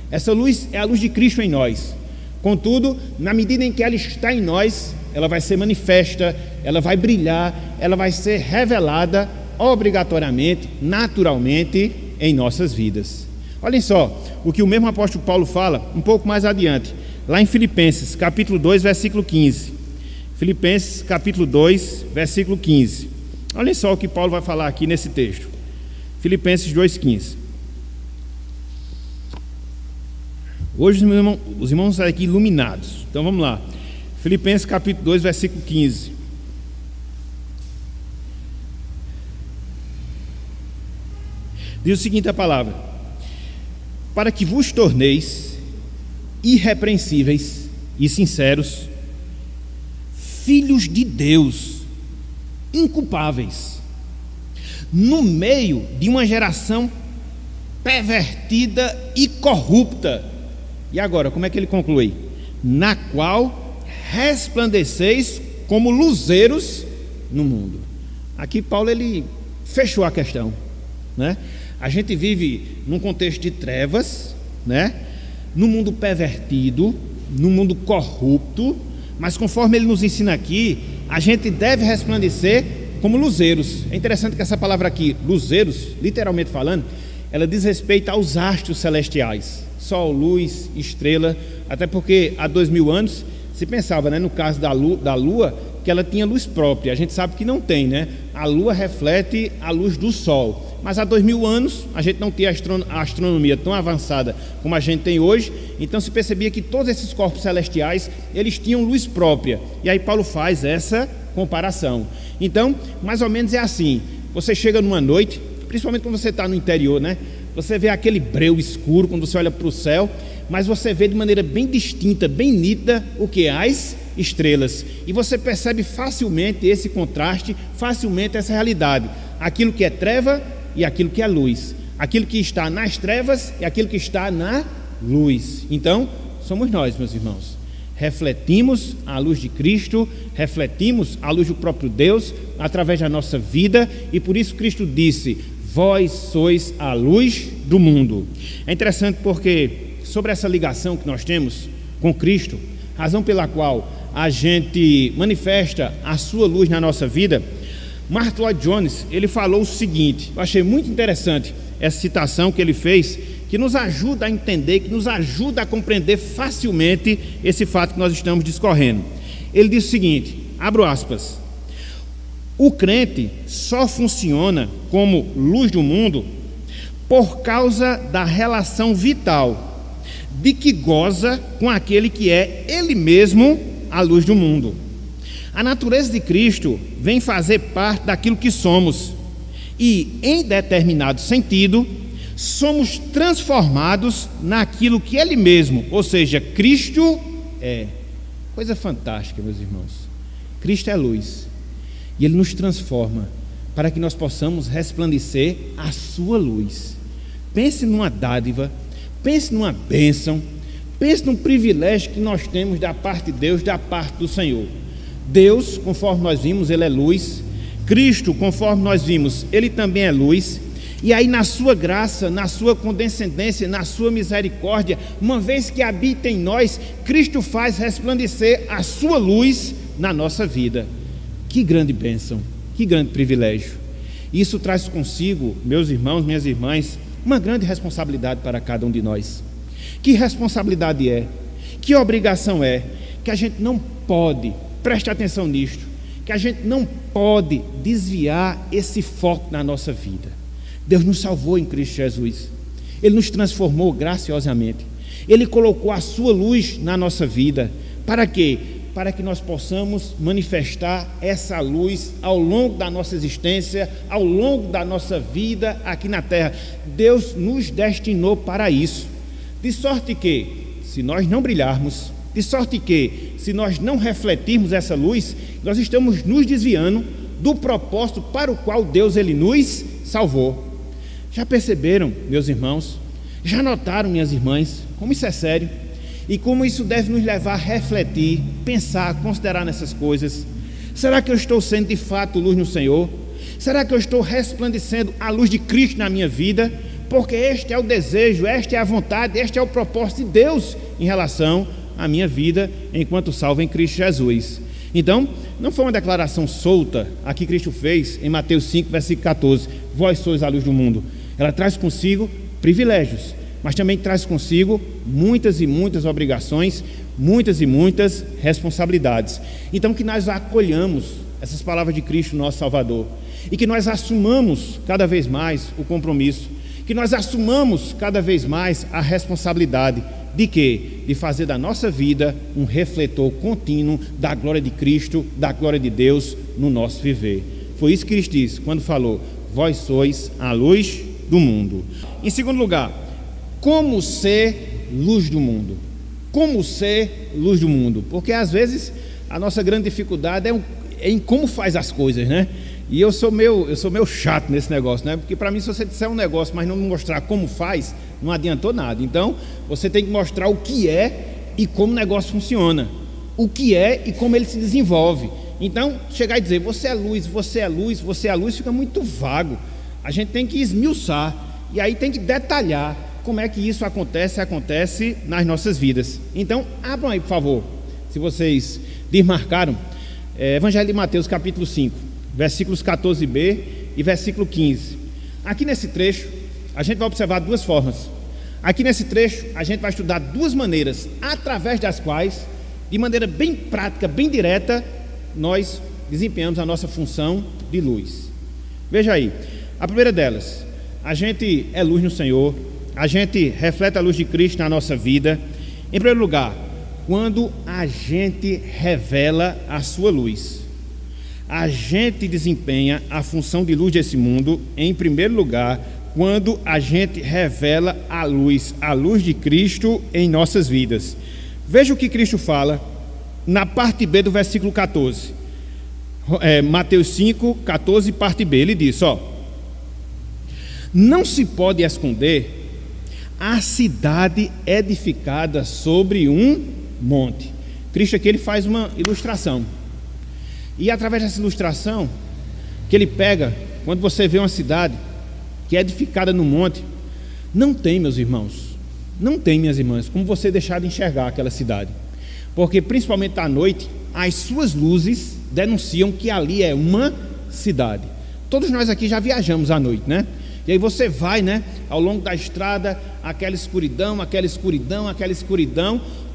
Essa luz é a luz de Cristo em nós. Contudo, na medida em que ela está em nós, ela vai ser manifesta, ela vai brilhar, ela vai ser revelada obrigatoriamente, naturalmente, em nossas vidas. Olhem só o que o mesmo apóstolo Paulo fala um pouco mais adiante, lá em Filipenses, capítulo 2, versículo 15. Filipenses capítulo 2, versículo 15. Olhem só o que Paulo vai falar aqui nesse texto. Filipenses 2,15. Hoje os irmãos saem aqui iluminados. Então vamos lá. Filipenses capítulo 2, versículo 15. Diz o seguinte a palavra: para que vos torneis irrepreensíveis e sinceros, filhos de Deus, inculpáveis, no meio de uma geração pervertida e corrupta. E agora, como é que ele conclui? Na qual resplandeceis como luzeiros no mundo. Aqui Paulo ele fechou a questão, né? A gente vive num contexto de trevas, né? No mundo pervertido, no mundo corrupto, mas conforme ele nos ensina aqui, a gente deve resplandecer como luzeiros. É interessante que essa palavra aqui, luzeiros, literalmente falando, ela diz respeito aos astros celestiais, sol, luz, estrela, até porque há 2000 anos se pensava, né, no caso da lua, que ela tinha luz própria. A gente sabe que não tem, né? A lua reflete a luz do sol. Mas há 2000 anos a gente não tinha a astronomia tão avançada como a gente tem hoje, então se percebia que todos esses corpos celestiais, eles tinham luz própria. E aí Paulo faz essa comparação. Então, mais ou menos é assim: você chega numa noite, principalmente quando você está no interior, né? Você vê aquele breu escuro quando você olha para o céu, mas você vê de maneira bem distinta, bem nítida, o que? As estrelas. E você percebe facilmente esse contraste, facilmente essa realidade. Aquilo que é treva e aquilo que é luz, aquilo que está nas trevas e aquilo que está na luz. Então, somos nós, meus irmãos, refletimos a luz de Cristo, refletimos a luz do próprio Deus através da nossa vida, e por isso Cristo disse: vós sois a luz do mundo. É interessante porque sobre essa ligação que nós temos com Cristo, razão pela qual a gente manifesta a sua luz na nossa vida, Martyn Lloyd-Jones, ele falou o seguinte, eu achei muito interessante essa citação que ele fez, que nos ajuda a entender, que nos ajuda a compreender facilmente esse fato que nós estamos discorrendo. Ele diz o seguinte, abro aspas: o crente só funciona como luz do mundo por causa da relação vital de que goza com aquele que é ele mesmo a luz do mundo. A natureza de Cristo vem fazer parte daquilo que somos e, em determinado sentido, somos transformados naquilo que Ele mesmo, ou seja, Cristo é. Coisa fantástica, meus irmãos. Cristo é luz e Ele nos transforma para que nós possamos resplandecer a sua luz. Pense numa dádiva, pense numa bênção, pense num privilégio que nós temos da parte de Deus, da parte do Senhor. Deus, conforme nós vimos, Ele é luz. Cristo, conforme nós vimos, Ele também é luz. E aí na sua graça, na sua condescendência, na sua misericórdia, uma vez que habita em nós, Cristo faz resplandecer a sua luz na nossa vida. Que grande bênção, que grande privilégio. Isso traz consigo, meus irmãos, minhas irmãs, uma grande responsabilidade para cada um de nós. Que responsabilidade é? Que obrigação é? Que a gente não pode, preste atenção nisto, que a gente não pode desviar esse foco na nossa vida. Deus nos salvou em Cristo Jesus, Ele nos transformou graciosamente, Ele colocou a sua luz na nossa vida. Para quê? Para que nós possamos manifestar essa luz ao longo da nossa existência, ao longo da nossa vida aqui na terra. Deus nos destinou para isso, de sorte que, se nós não brilharmos, de sorte que, se nós não refletirmos essa luz, nós estamos nos desviando do propósito para o qual Deus Ele nos salvou. Já perceberam, meus irmãos? Já notaram, minhas irmãs, como isso é sério? E como isso deve nos levar a refletir, pensar, considerar nessas coisas? Será que eu estou sendo de fato luz no Senhor? Será que eu estou resplandecendo a luz de Cristo na minha vida? Porque este é o desejo, esta é a vontade, este é o propósito de Deus em relação à minha vida enquanto salvo em Cristo Jesus. Então, não foi uma declaração solta a que Cristo fez em Mateus 5, versículo 14: vós sois a luz do mundo. Ela traz consigo privilégios, mas também traz consigo muitas e muitas obrigações, muitas e muitas responsabilidades. Então que nós acolhamos essas palavras de Cristo, nosso Salvador, e que nós assumamos cada vez mais o compromisso, que nós assumamos cada vez mais a responsabilidade de quê? De fazer da nossa vida um refletor contínuo da glória de Cristo, da glória de Deus no nosso viver. Foi isso que Cristo disse quando falou: vós sois a luz do mundo. Em segundo lugar, como ser luz do mundo? Como ser luz do mundo? Porque às vezes a nossa grande dificuldade é em como faz as coisas, né? E eu sou meio chato nesse negócio, né? Porque para mim, se você disser um negócio, mas não me mostrar como faz, não adiantou nada. Então, você tem que mostrar o que é e como o negócio funciona. O que é e como ele se desenvolve. Então, chegar e dizer, você é luz, você é luz, você é luz, fica muito vago. A gente tem que esmiuçar. E aí tem que detalhar como é que isso acontece nas nossas vidas. Então, abram aí, por favor, se vocês desmarcaram, Evangelho de Mateus, capítulo 5, versículos 14b e versículo 15. Aqui nesse trecho, a gente vai observar duas formas. Aqui nesse trecho, a gente vai estudar duas maneiras, através das quais, de maneira bem prática, bem direta, nós desempenhamos a nossa função de luz. Veja aí, a primeira delas, a gente é luz no Senhor, a gente reflete a luz de Cristo na nossa vida. Em primeiro lugar, quando a gente revela a sua luz. A gente desempenha a função de luz desse mundo, em primeiro lugar, quando a gente revela a luz de Cristo em nossas vidas. Veja o que Cristo fala na parte B do versículo 14. Mateus 5, 14, parte B. Ele diz, não se pode esconder a cidade edificada sobre um monte. Cristo aqui ele faz uma ilustração. E através dessa ilustração que ele pega, quando você vê uma cidade que é edificada no monte, não tem, meus irmãos, não tem, minhas irmãs, como você deixar de enxergar aquela cidade. Porque principalmente à noite, as suas luzes denunciam que ali é uma cidade. Todos nós aqui já viajamos à noite, né? E aí você vai, né, ao longo da estrada, aquela escuridão.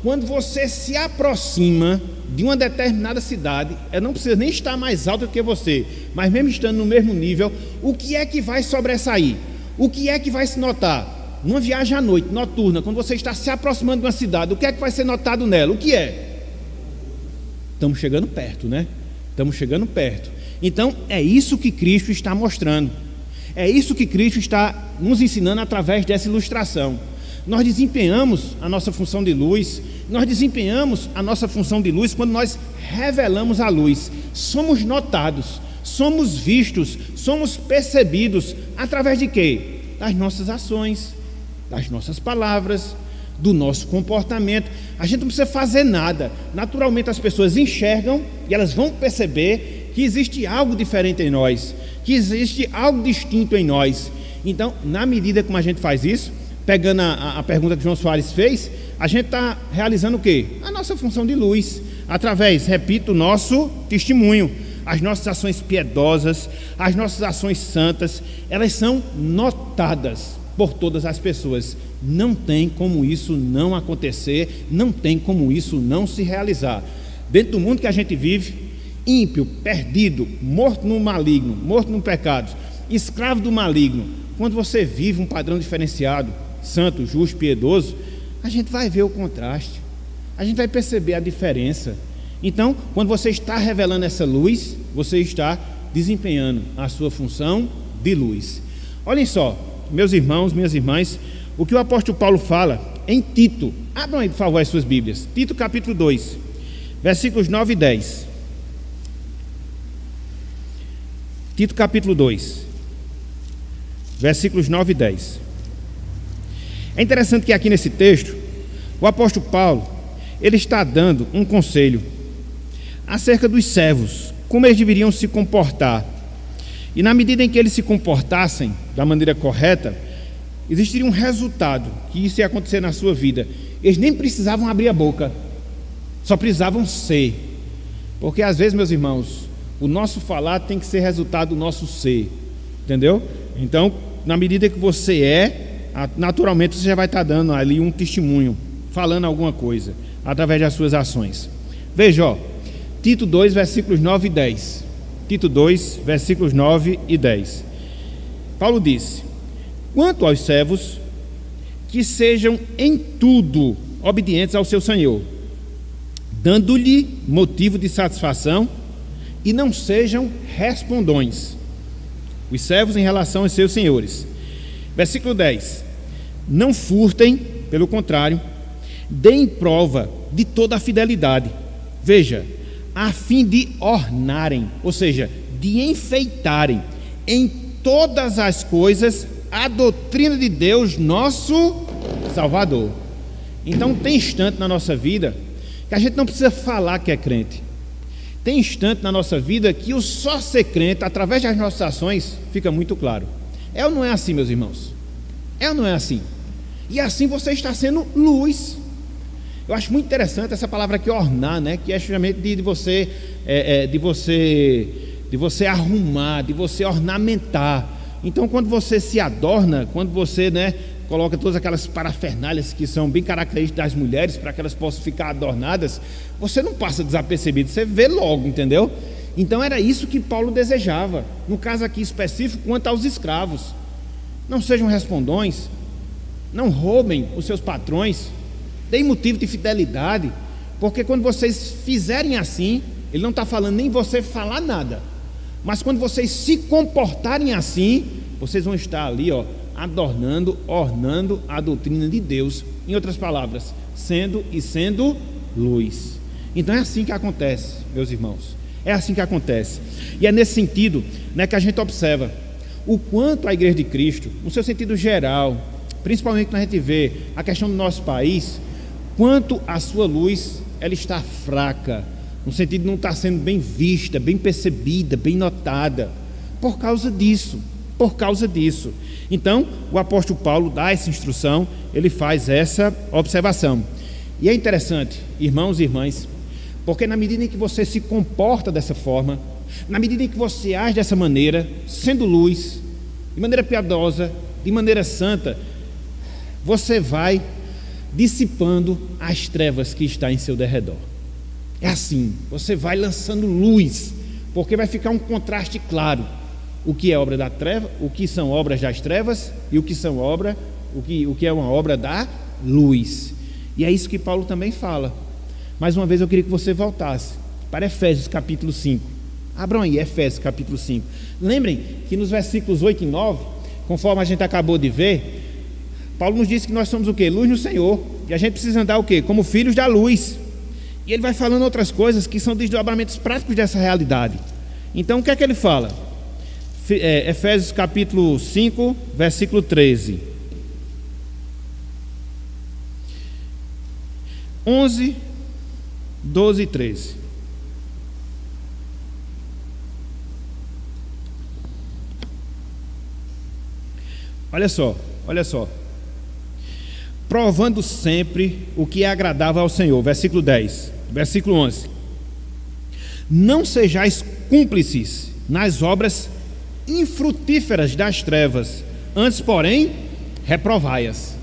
Quando você se aproxima de uma determinada cidade, ela não precisa nem estar mais alta do que você, mas mesmo estando no mesmo nível, o que é que vai sobressair? O que é que vai se notar? Numa viagem à noite, noturna, quando você está se aproximando de uma cidade, o que é que vai ser notado nela? O que é? Estamos chegando perto, né? Estamos chegando perto. Então, é isso que Cristo está mostrando. É isso que Cristo está nos ensinando através dessa ilustração. Nós desempenhamos a nossa função de luz, quando nós revelamos a luz. Somos notados, somos vistos, somos percebidos através de quê? Das nossas ações, das nossas palavras, do nosso comportamento. A gente não precisa fazer nada. Naturalmente as pessoas enxergam e elas vão perceber que existe algo diferente em nós, que existe algo distinto em nós. Então, na medida como a gente faz isso, pegando a pergunta que João Soares fez, a gente está realizando o quê? A nossa função de luz, através, repito, do nosso testemunho. As nossas ações piedosas, as nossas ações santas, elas são notadas por todas as pessoas. Não tem como isso não acontecer, não tem como isso não se realizar. Dentro do mundo que a gente vive, ímpio, perdido, morto no maligno, morto no pecado, escravo do maligno, quando você vive um padrão diferenciado, santo, justo, piedoso, a gente vai ver o contraste, a gente vai perceber a diferença. Então, quando você está revelando essa luz, você está desempenhando a sua função de luz. Olhem só, meus irmãos, minhas irmãs, o que o apóstolo Paulo fala em Tito. Abram aí, por favor, as suas Bíblias. Tito capítulo 2, versículos 9 e 10. Tito capítulo 2, versículos 9 e 10. É interessante que aqui nesse texto, o apóstolo Paulo, ele está dando um conselho acerca dos servos, como eles deveriam se comportar. E na medida em que eles se comportassem da maneira correta, existiria um resultado, que isso ia acontecer na sua vida. Eles nem precisavam abrir a boca, só precisavam ser. Porque às vezes, meus irmãos, o nosso falar tem que ser resultado do nosso ser, entendeu? Então, na medida que você é, naturalmente você já vai estar dando ali um testemunho, falando alguma coisa, através das suas ações. Veja, ó, Tito 2, versículos 9 e 10. Tito 2, versículos 9 e 10. Paulo disse: quanto aos servos, que sejam em tudo obedientes ao seu Senhor, dando-lhe motivo de satisfação, e não sejam respondões. Os servos em relação aos seus senhores. Versículo 10. Não furtem, pelo contrário, deem prova de toda a fidelidade. Veja, a fim de ornarem, ou seja, de enfeitarem em todas as coisas a doutrina de Deus, nosso Salvador. Então tem instante na nossa vida que a gente não precisa falar que é crente. Tem instante na nossa vida que o só ser crente, através das nossas ações, fica muito claro. É ou não é assim, meus irmãos? É ou não é assim? E assim você está sendo luz. Eu acho muito interessante essa palavra aqui, ornar, né? Que é justamente de você arrumar, de você ornamentar. Então, quando você se adorna, quando você, né, coloca todas aquelas parafernálias que são bem características das mulheres, para que elas possam ficar adornadas, você não passa desapercebido, você vê logo, entendeu? Então era isso que Paulo desejava, no caso aqui específico, quanto aos escravos. Não sejam respondões, não roubem os seus patrões, deem motivo de fidelidade, porque quando vocês fizerem assim, ele não está falando nem você falar nada, mas quando vocês se comportarem assim, vocês vão estar ali, ó, adornando, ornando a doutrina de Deus. Em outras palavras, sendo luz. Então é assim que acontece, meus irmãos. É assim que acontece. E é nesse sentido, né, que a gente observa o quanto a Igreja de Cristo, no seu sentido geral, principalmente quando a gente vê a questão do nosso país, quanto a sua luz ela está fraca, no sentido de não estar sendo bem vista, bem percebida, bem notada, por causa disso. Então, o apóstolo Paulo dá essa instrução, ele faz essa observação. E é interessante, irmãos e irmãs, porque na medida em que você se comporta dessa forma, na medida em que você age dessa maneira, sendo luz, de maneira piedosa, de maneira santa, você vai dissipando as trevas que estão em seu derredor. É assim, você vai lançando luz, porque vai ficar um contraste claro. O que é obra da treva, o que são obras das trevas e o que é uma obra da luz. E é isso que Paulo também fala. Mais uma vez eu queria que você voltasse para Efésios capítulo 5. Abram aí, Efésios capítulo 5. Lembrem que nos versículos 8 e 9, conforme a gente acabou de ver, Paulo nos disse que nós somos o quê? Luz no Senhor. E a gente precisa andar o quê? Como filhos da luz. E ele vai falando outras coisas que são desdobramentos práticos dessa realidade. Então o que é que ele fala? Efésios capítulo 5, versículo 13. 11, 12 e 13. Olha só. Provando sempre o que é agradável ao Senhor. Versículo 10. Versículo 11. Não sejais cúmplices nas obras infrutíferas das trevas, antes, porém, reprovai-as.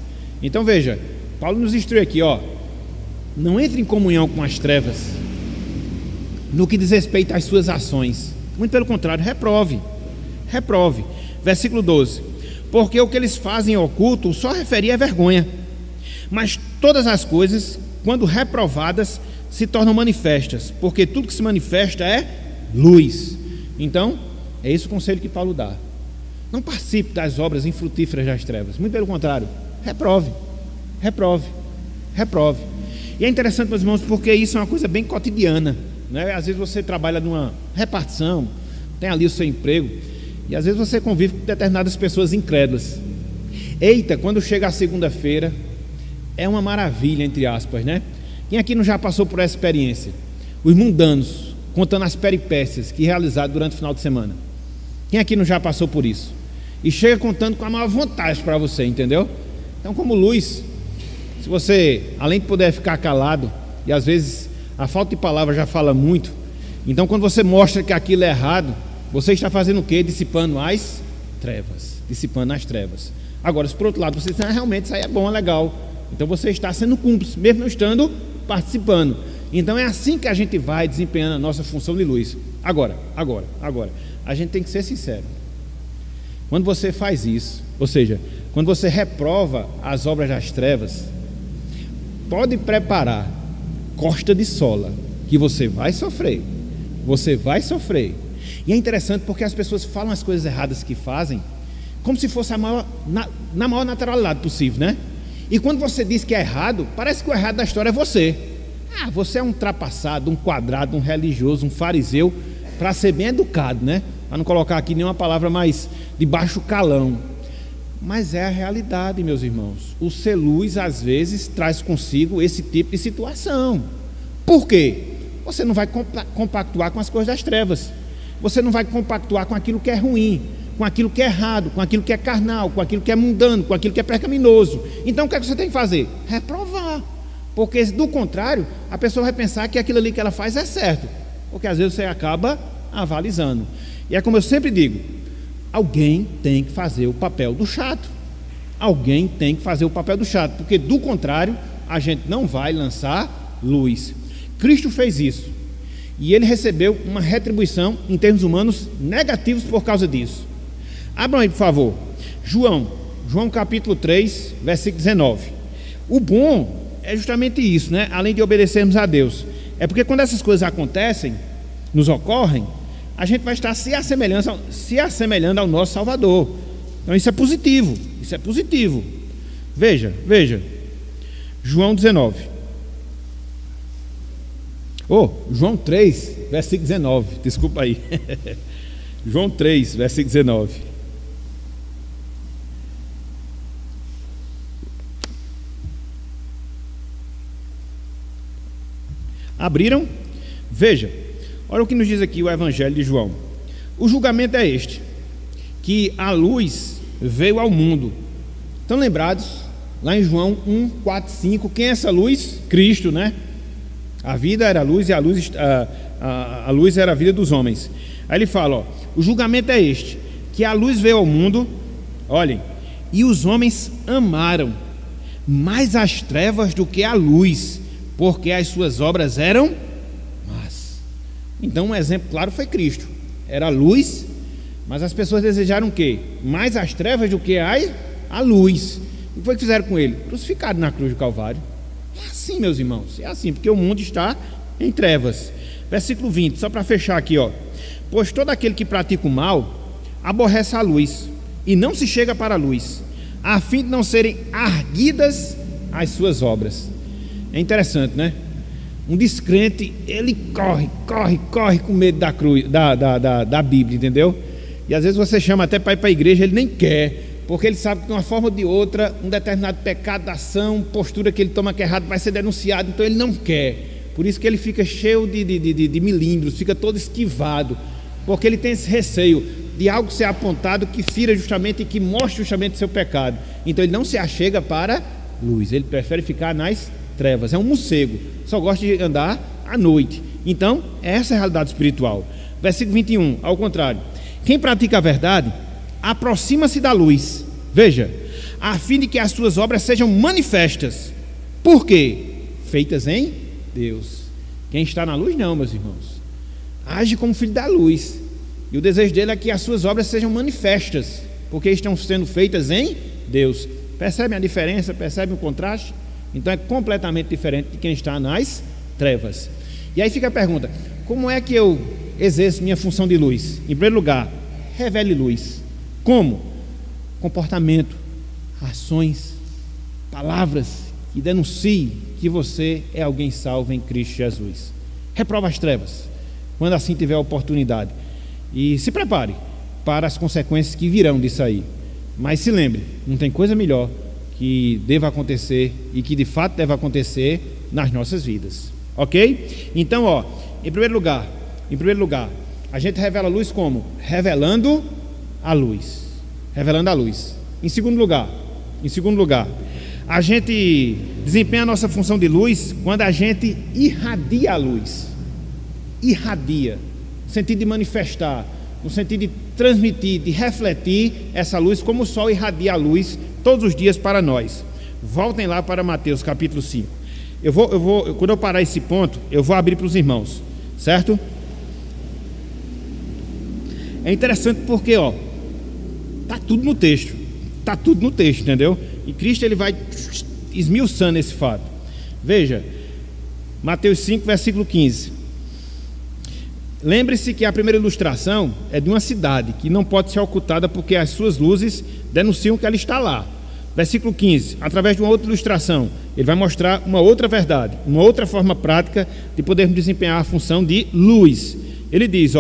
Então veja, Paulo nos instrui aqui, ó, não entre em comunhão com as trevas no que diz respeito às suas ações, muito pelo contrário, reprove. Versículo 12. Porque o que eles fazem oculto só referia a vergonha, mas todas as coisas, quando reprovadas, se tornam manifestas, porque tudo que se manifesta é luz. Então é esse o conselho que Paulo dá. Não participe das obras infrutíferas das trevas. Muito pelo contrário, reprove. E é interessante, meus irmãos, porque isso é uma coisa bem cotidiana, né? Às vezes você trabalha numa repartição, tem ali o seu emprego, e às vezes você convive com determinadas pessoas incrédulas. Eita, quando chega a segunda-feira, é uma maravilha, entre aspas, né? Quem aqui não já passou por essa experiência? Os mundanos, contando as peripécias que realizaram durante o final de semana. Quem aqui não já passou por isso? E chega contando com a maior vontade para você, entendeu? Então, como luz, se você, além de poder ficar calado, e às vezes a falta de palavra já fala muito, então quando você mostra que aquilo é errado, você está fazendo o quê? Dissipando as trevas. Agora, se por outro lado você diz, realmente isso aí é bom, é legal, então você está sendo cúmplice, mesmo não estando participando. Então é assim que a gente vai desempenhando a nossa função de luz. Agora, a gente tem que ser sincero. Quando você faz isso, ou seja, quando você reprova as obras das trevas, pode preparar costa de sola, que você vai sofrer. E é interessante porque as pessoas falam as coisas erradas que fazem como se fosse na maior naturalidade possível, né? E quando você diz que é errado, parece que o errado da história é você. Você é um ultrapassado, um quadrado, um religioso, um fariseu, para ser bem educado, né? Para não colocar aqui nenhuma palavra mais de baixo calão. Mas é a realidade, meus irmãos. O ser luz, às vezes, traz consigo esse tipo de situação. Por quê? Você não vai compactuar com as coisas das trevas. Você não vai compactuar com aquilo que é ruim, com aquilo que é errado, com aquilo que é carnal, com aquilo que é mundano, com aquilo que é pecaminoso. Então o que é que você tem que fazer? Reprovar. Porque do contrário, a pessoa vai pensar que aquilo ali que ela faz é certo. Porque às vezes você acaba avalizando. E é como eu sempre digo, alguém tem que fazer o papel do chato. Porque do contrário, a gente não vai lançar luz. Cristo fez isso. E ele recebeu uma retribuição em termos humanos negativos por causa disso. Abram aí, por favor. João capítulo 3, versículo 19. O bom é justamente isso, né? Além de obedecermos a Deus, é porque quando essas coisas acontecem, nos ocorrem, a gente vai estar se assemelhando ao nosso Salvador. Então isso é positivo. Veja, João 19. João 3, versículo 19. Desculpa aí. João 3, versículo 19. Abriram? Veja, olha o que nos diz aqui o Evangelho de João. O julgamento é este, que a luz veio ao mundo. Estão lembrados? Lá em João 1, 4, 5, quem é essa luz? Cristo, né? A vida era a luz e a luz era a vida dos homens. Aí ele fala, o julgamento é este, que a luz veio ao mundo, olhem, e os homens amaram mais as trevas do que a luz, porque as suas obras eram más. Então um exemplo claro foi Cristo. Era a luz, mas as pessoas desejaram o quê? Mais as trevas do que a luz. O que foi que fizeram com ele? Crucificaram na cruz do Calvário. É assim, meus irmãos, é assim, porque o mundo está em trevas. Versículo 20, só para fechar aqui, pois todo aquele que pratica o mal aborrece a luz e não se chega para a luz, a fim de não serem arguidas as suas obras. É interessante, né? Um descrente, ele corre com medo da cruz, da Bíblia, entendeu? E às vezes você chama até para ir para a igreja, ele nem quer, porque ele sabe que de uma forma ou de outra, um determinado pecado, ação, postura que ele toma que é errado vai ser denunciado, então ele não quer. Por isso que ele fica cheio de milímetros, fica todo esquivado, porque ele tem esse receio de algo ser apontado que fira justamente e que mostre justamente o seu pecado. Então ele não se achega para a luz, ele prefere ficar nas trevas, é um morcego, só gosta de andar à noite. Então essa é a realidade espiritual. Versículo 21, ao contrário, quem pratica a verdade aproxima-se da luz, veja, a fim de que as suas obras sejam manifestas. Por quê? Feitas em Deus. Quem está na luz não, meus irmãos, age como filho da luz, e o desejo dele é que as suas obras sejam manifestas, porque estão sendo feitas em Deus. Percebem a diferença? Percebem o contraste? Então é completamente diferente de quem está nas trevas. E aí fica a pergunta, como é que eu exerço minha função de luz? Em primeiro lugar, revele luz. Como? Comportamento, ações, palavras que denunciem que você é alguém salvo em Cristo Jesus. Reprova as trevas, quando assim tiver a oportunidade, e se prepare para as consequências que virão disso aí. Mas se lembre, não tem coisa melhor que deva acontecer e que de fato deve acontecer nas nossas vidas, ok? Então, em primeiro lugar, a gente revela a luz como? Revelando a luz. Em segundo lugar, a gente desempenha a nossa função de luz quando a gente irradia a luz. Irradia, no sentido de manifestar, no sentido de transmitir, de refletir essa luz, como o sol irradia a luz todos os dias para nós. Voltem lá para Mateus capítulo 5. Quando eu parar esse ponto, eu vou abrir para os irmãos, certo? É interessante porque, tá tudo no texto, entendeu? E Cristo ele vai esmiuçando esse fato. Veja, Mateus 5, versículo 15. Lembre-se que a primeira ilustração é de uma cidade que não pode ser ocultada porque as suas luzes denunciam que ela está lá. Versículo 15, através de uma outra ilustração, ele vai mostrar uma outra verdade, uma outra forma prática de podermos desempenhar a função de luz. Ele diz,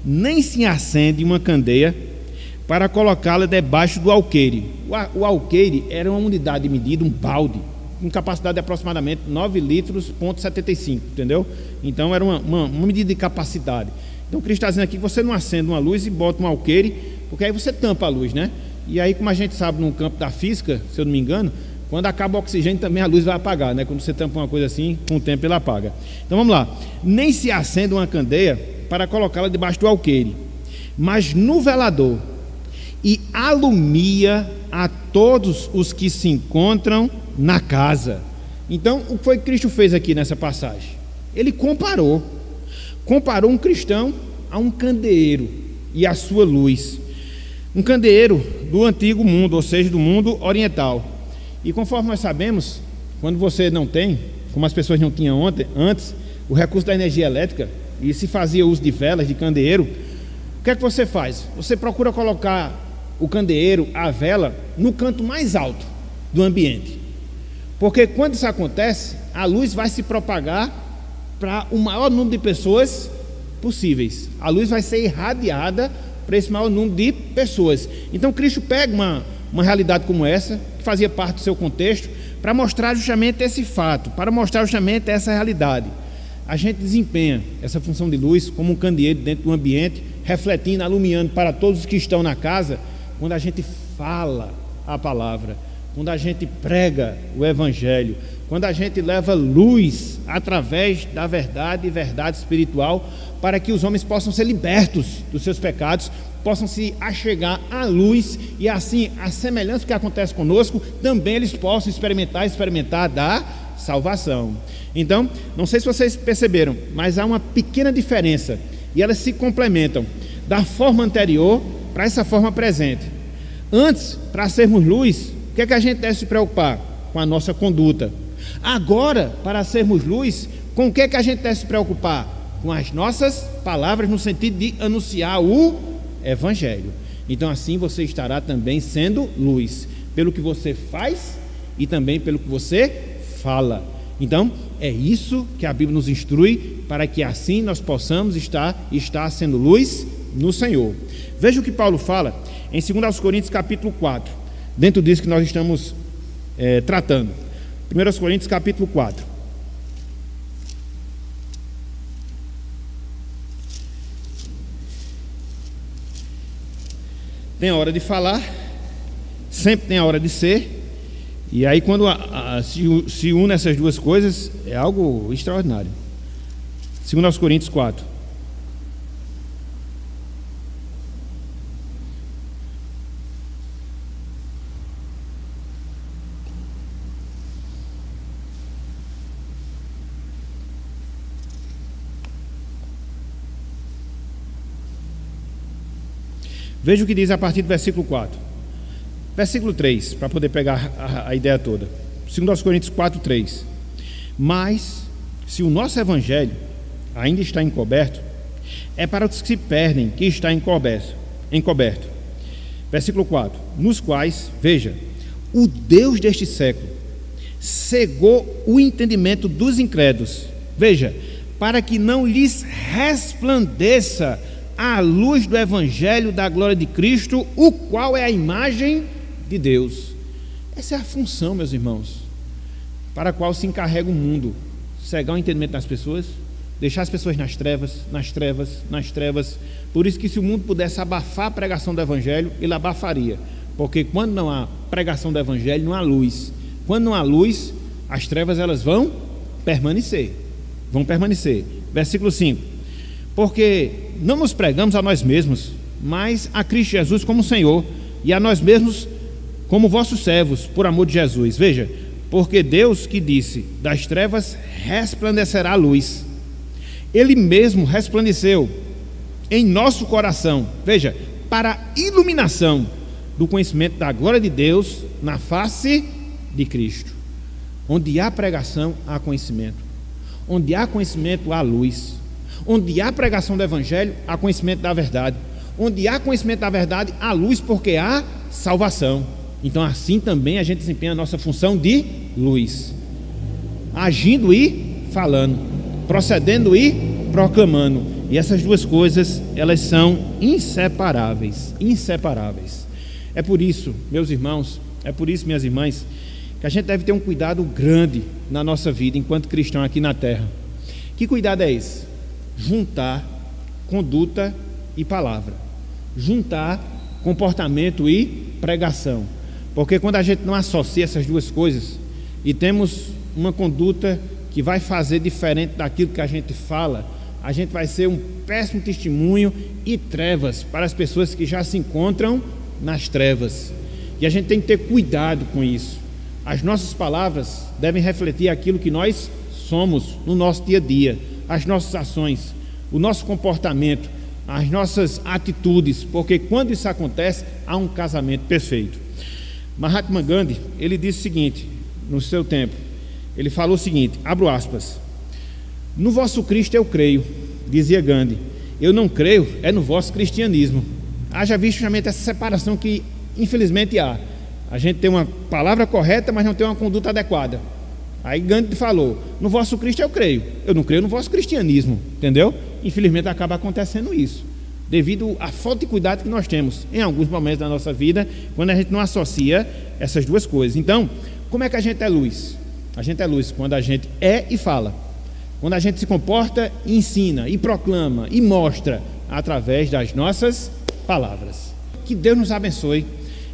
nem se acende uma candeia para colocá-la debaixo do alqueire. O alqueire era uma unidade de medida, um balde, com capacidade de aproximadamente 9 litros, 75, entendeu? Então era uma medida de capacidade. Então Cristo está dizendo aqui que você não acende uma luz e bota um alqueire, porque aí você tampa a luz, né? E aí, como a gente sabe no campo da física, se eu não me engano, quando acaba o oxigênio também a luz vai apagar, né? Quando você tampa uma coisa assim, com o tempo ela apaga. Então vamos lá, nem se acende uma candeia para colocá-la debaixo do alqueire, mas no velador, e alumia a todos os que se encontram na casa. Então, o que foi que Cristo fez aqui nessa passagem? Ele comparou um cristão a um candeeiro e a sua luz. Um candeeiro do antigo mundo, ou seja, do mundo oriental. E conforme nós sabemos, quando você não tem, como as pessoas não tinham antes, o recurso da energia elétrica, e se fazia uso de velas, de candeeiro, o que é que você faz? Você procura colocar o candeeiro, a vela, no canto mais alto do ambiente. Porque quando isso acontece, a luz vai se propagar para o maior número de pessoas possíveis. A luz vai ser irradiada para esse maior número de pessoas. Então Cristo pega uma realidade como essa, que fazia parte do seu contexto, para mostrar justamente esse fato, para mostrar justamente essa realidade. A gente desempenha essa função de luz como um candeeiro dentro do ambiente, refletindo, iluminando para todos os que estão na casa, quando a gente fala a palavra, quando a gente prega o evangelho, quando a gente leva luz através da verdade espiritual, para que os homens possam ser libertos dos seus pecados, possam se achegar à luz, e assim, a semelhança do que acontece conosco, também eles possam experimentar da salvação. Então, não sei se vocês perceberam, mas há uma pequena diferença, e elas se complementam, da forma anterior para essa forma presente. Antes, para sermos luz, o que é que a gente deve se preocupar? Com a nossa conduta. Agora, para sermos luz, com o que é que a gente deve se preocupar? Com as nossas palavras, no sentido de anunciar o evangelho. Então assim você estará também sendo luz, pelo que você faz e também pelo que você fala. Então é isso que a Bíblia nos instrui, para que assim nós possamos estar sendo luz no Senhor. Veja o que Paulo fala em 2 Coríntios capítulo 4, dentro disso que nós estamos tratando. 1 Coríntios capítulo 4. Tem a hora de falar, sempre tem a hora de ser, e aí quando se une essas duas coisas, é algo extraordinário. 2 Coríntios 4. Veja o que diz a partir do versículo 4. Versículo 3, para poder pegar a ideia toda. 2 Coríntios 4, 3. Mas, se o nosso evangelho ainda está encoberto, é para os que se perdem que está encoberto. Versículo 4. Nos quais, veja, o Deus deste século cegou o entendimento dos incrédulos. Veja, para que não lhes resplandeça a luz do evangelho da glória de Cristo, o qual é a imagem de Deus. Essa é a função, meus irmãos, para a qual se encarrega o mundo: cegar o entendimento das pessoas, deixar as pessoas nas trevas. Por isso que, se o mundo pudesse abafar a pregação do evangelho, ele abafaria, porque quando não há pregação do evangelho, não há luz. Quando não há luz, as trevas elas vão permanecer. Versículo 5. Porque não nos pregamos a nós mesmos, mas a Cristo Jesus como Senhor, e a nós mesmos como vossos servos, por amor de Jesus. Veja, porque Deus que disse, das trevas resplandecerá a luz. Ele mesmo resplandeceu em nosso coração, veja, para a iluminação do conhecimento da glória de Deus na face de Cristo. Onde há pregação, há conhecimento. Onde há conhecimento, há luz. Onde há pregação do Evangelho, há conhecimento da verdade. Onde há conhecimento da verdade, há luz, porque há salvação. Então assim também a gente desempenha a nossa função de luz, agindo e falando, procedendo e proclamando. E essas duas coisas, elas são inseparáveis, inseparáveis. É por isso, meus irmãos, é por isso, minhas irmãs, que a gente deve ter um cuidado grande na nossa vida enquanto cristão aqui na terra. Que cuidado é esse? Juntar conduta e palavra, juntar comportamento e pregação. Porque quando a gente não associa essas duas coisas e temos uma conduta que vai fazer diferente daquilo que a gente fala, a gente vai ser um péssimo testemunho e trevas para as pessoas que já se encontram nas trevas. E a gente tem que ter cuidado com isso. As nossas palavras devem refletir aquilo que nós somos no nosso dia a dia, as nossas ações, o nosso comportamento, as nossas atitudes, porque quando isso acontece, há um casamento perfeito. Mahatma Gandhi, ele disse o seguinte, no seu tempo, ele falou o seguinte, abro aspas, no vosso Cristo eu creio, dizia Gandhi, eu não creio, é no vosso cristianismo. Haja visto justamente essa separação que infelizmente há. A gente tem uma palavra correta, mas não tem uma conduta adequada. Aí Gandhi falou, no vosso Cristo eu creio, eu não creio no vosso cristianismo, entendeu? Infelizmente acaba acontecendo isso, devido à falta de cuidado que nós temos em alguns momentos da nossa vida, quando a gente não associa essas duas coisas. Então, como é que a gente é luz? A gente é luz quando a gente é e fala, quando a gente se comporta e ensina, e proclama, e mostra, através das nossas palavras. Que Deus nos abençoe,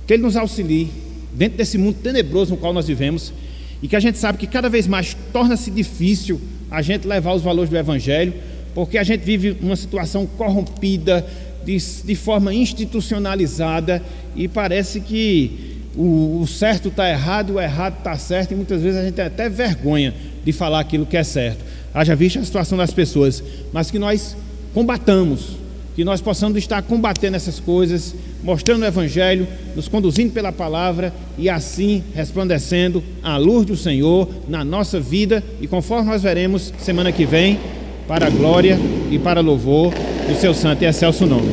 que Ele nos auxilie, dentro desse mundo tenebroso no qual nós vivemos, e que a gente sabe que cada vez mais torna-se difícil a gente levar os valores do Evangelho, porque a gente vive uma situação corrompida, de forma institucionalizada, e parece que o certo está errado, o errado está certo, e muitas vezes a gente tem até vergonha de falar aquilo que é certo. Haja visto a situação das pessoas, mas que nós combatamos, que nós possamos estar combatendo essas coisas, mostrando o Evangelho, nos conduzindo pela palavra e assim resplandecendo a luz do Senhor na nossa vida, e conforme nós veremos semana que vem, para a glória e para louvor do seu santo e excelso nome.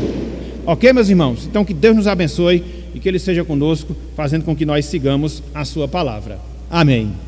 Ok, meus irmãos? Então que Deus nos abençoe e que Ele seja conosco, fazendo com que nós sigamos a sua palavra. Amém.